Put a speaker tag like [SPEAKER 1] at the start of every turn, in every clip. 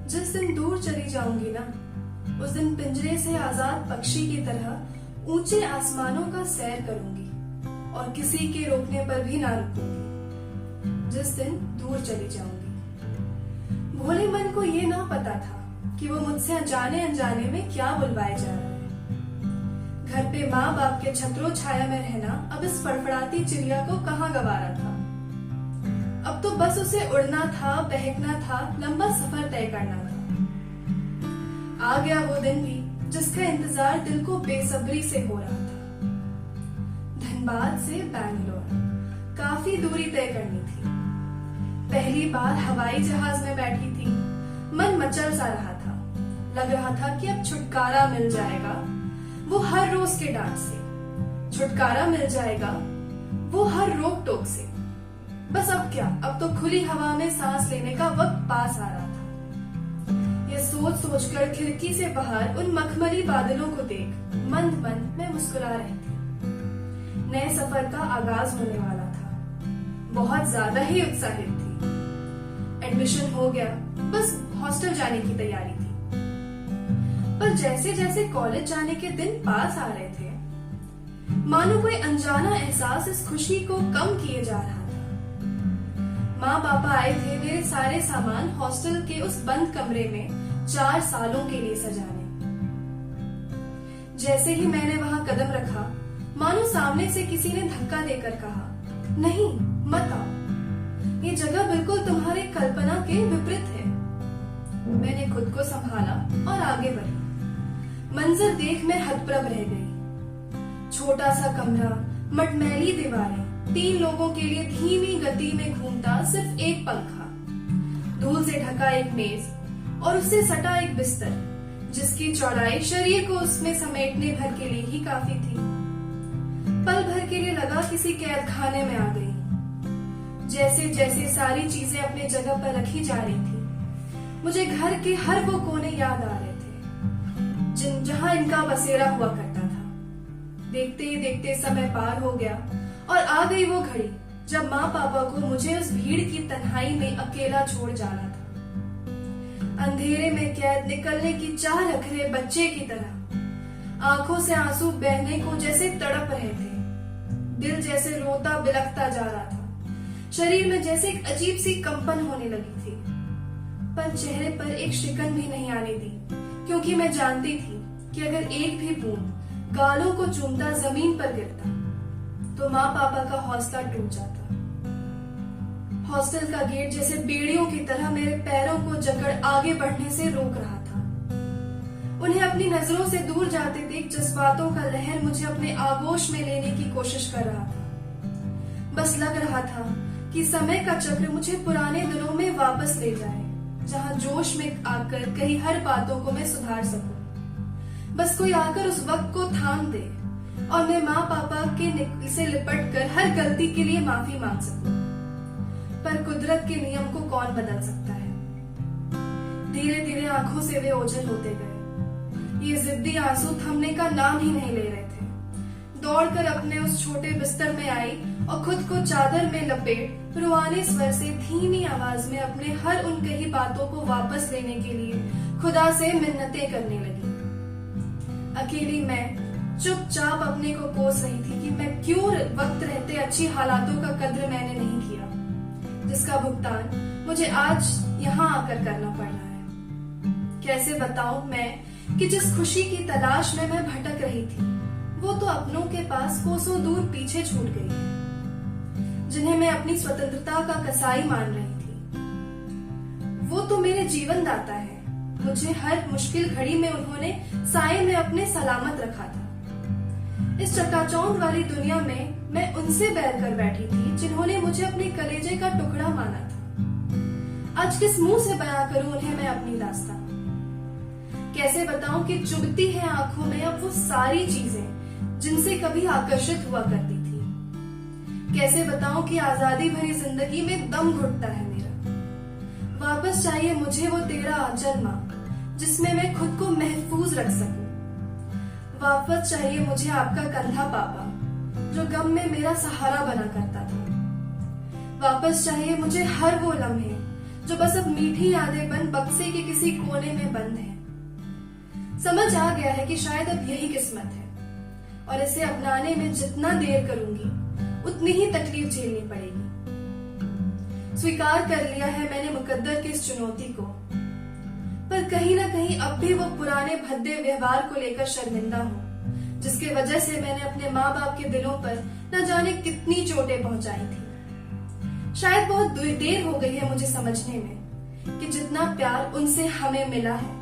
[SPEAKER 1] जिस दिन दूर चली जाऊंगी ना, उस दिन पिंजरे से आजाद पक्षी की तरह ऊंचे आसमानों का सैर करूंगी और किसी के रोकने पर भी ना रुकूंगी। जिस दिन दूर चली जाऊंगी। भोले मन को ये ना पता था कि वो मुझसे जाने अनजाने में क्या बुलवाए जा रहा है। घर पे माँ बाप के छत्रों छाया में रहना अब इस फड़फड़ाती चिड़िया को कहाँ गवारा था। अब तो बस उसे उड़ना था, बहकना था, लंबा सफर तय करना था। आ गया वो दिन भी जिसका इंतजार दिल को बेसब्री से हो रहा था। धनबाद से बैंगलोर काफी दूरी तय करनी थी। पहली बार हवाई जहाज में बैठी थी। मन मचल सा रहा था। लग रहा था कि अब छुटकारा मिल जाएगा वो हर रोज के डांट से, छुटकारा मिल जाएगा वो हर रोक टोक से। बस अब क्या, अब तो खुली हवा में सांस लेने का वक्त पास आ रहा था। ये सोच सोचकर खिड़की से बाहर उन मखमली बादलों को देख मंद मंद मैं मुस्कुरा रही थी। नए सफर का आगाज होने वाला था। बहुत ज्यादा ही उत्साहित थी। एडमिशन हो गया, बस हॉस्टल जाने की तैयारी थी। पर जैसे जैसे कॉलेज जाने के दिन पास आ रहे थे, मानो कोई अनजाना एहसास इस खुशी को कम किए जा रहा था। माँ पापा आए थे मेरे सारे सामान हॉस्टल के उस बंद कमरे में 4 सालों के लिए सजाने। जैसे ही मैंने वहां कदम रखा, मानो सामने से किसी ने धक्का देकर कहा, नहीं मत आओ, ये जगह बिल्कुल तुम्हारी कल्पना के विपरीत है। मैंने खुद को संभाला और आगे बढ़ी। मंजर देख मैं हतप्रभ रह गई। छोटा सा कमरा, मटमैली दीवारें, 3 लोगों के लिए धीमी गति में घूमता सिर्फ एक पंखा, धूल से ढका एक मेज और उससे सटा एक बिस्तर जिसकी चौड़ाई शरीर को उसमें समेटने भर के लिए ही काफी थी। पल भर के लिए लगा किसी कैद खाने में आ गई। जैसे जैसे सारी चीजें अपने जगह पर रखी जा रही थी, मुझे घर के हर वो कोने याद आ रहे थे जहां इनका बसेरा हुआ करता था। देखते ही देखते समय पार हो गया और आ गई वो घड़ी जब माँ पापा को मुझे उस भीड़ की तन्हाई में अकेला छोड़ जाना था। अंधेरे में कैद निकलने की चाह रख रहे बच्चे की तरह आंखों से आंसू बहने को जैसे तड़प रहे थे। दिल जैसे रोता बिलखता जा रहा था। शरीर में जैसे एक अजीब सी कंपन होने लगी थी। पर चेहरे पर एक शिकन भी नहीं आने दी, क्योंकि मैं जानती थी कि अगर एक भी बूंद गालों को चूमता जमीन पर गिरता तो माँ पापा का हौसला टूट जाता। हॉस्टल का गेट जैसे बेड़ियों की तरह मेरे पैरों को जकड़ आगे बढ़ने से रोक रहा था। उन्हें अपनी नजरों से दूर जाते देख जज्बातों का लहर मुझे अपने आगोश में लेने की कोशिश कर रहा था। बस लग रहा था कि समय का चक्र मुझे पुराने दिनों में वापस ले जाए, जहां जोश में आकर कहीं हर बातों को मैं सुधार सकूं। बस कोई आकर उस वक्त को थाम दे और मैं माँ पापा के से लिपट कर हर गलती के लिए माफी मांग सकूं। पर कुदरत के नियम को कौन बदल सकता है। धीरे धीरे आंखों से वे ओझल होते गए। ये जिद्दी आंसू थमने का नाम ही नहीं ले रहे थे। दौड़कर अपने उस छोटे बिस्तर में आई और खुद को चादर में लपेट रुआने स्वर से धीमी आवाज में अपने हर उन कही बातों को वापस लेने के लिए खुदा से मिन्नतें करने लगी। अकेली मैं चुपचाप अपने को कोस रही थी कि मैं क्यों वक्त रहते अच्छी हालातों का कद्र मैंने नहीं किया, जिसका भुगतान मुझे आज यहाँ आकर करना पड़ रहा है। कैसे बताऊं मैं कि जिस खुशी की तलाश में मैं भटक रही थी, वो तो अपनों के पास कोसों दूर पीछे छूट गई है, जिन्हें मैं अपनी स्वतंत्रता का कसाई मान रही थी। वो तो मेरे जीवन दाता है। मुझे हर मुश्किल घड़ी में उन्होंने साए में अपने सलामत रखा था। इस चकाचौंध वाली दुनिया में मैं उनसे बैर कर बैठी थी जिन्होंने मुझे अपने कलेजे का टुकड़ा माना था। आज किस मुंह से बयां करूं उन्हें मैं अपनी दास्तां। कैसे बताऊं कि चुभती है आंखों में अब वो सारी चीजें जिनसे कभी आकर्षित हुआ करती थी। कैसे बताऊं कि आजादी भरी जिंदगी में दम घुटता है मेरा। वापस चाहिए मुझे वो तेरा आंचल माँ, जिसमें मैं खुद को महफूज रख सकूं। वापस चाहिए मुझे आपका कंधा पापा, जो गम में मेरा सहारा बना करता था। वापस चाहिए मुझे हर वो लम्हे जो बस अब मीठी यादें बन बक्से के किसी कोने में बंद है। समझ आ गया है कि शायद अब यही किस्मत है और इसे अपनाने में जितना देर करूंगी उतनी ही तकलीफ झेलनी पड़ेगी। स्वीकार कर लिया है मैंने मुकद्दर की इस चुनौती को, पर कहीं ना कहीं अब भी वो पुराने भद्दे व्यवहार को लेकर शर्मिंदा हूँ, जिसके वजह से मैंने अपने माँ बाप के दिलों पर न जाने कितनी चोटें पहुंचाई थी। शायद बहुत देर हो गई है मुझे समझने में कि जितना प्यार उनसे हमें मिला है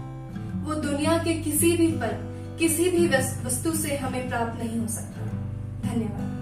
[SPEAKER 1] वो दुनिया के किसी भी पल किसी भी वस्तु से हमें प्राप्त नहीं हो सकता। धन्यवाद।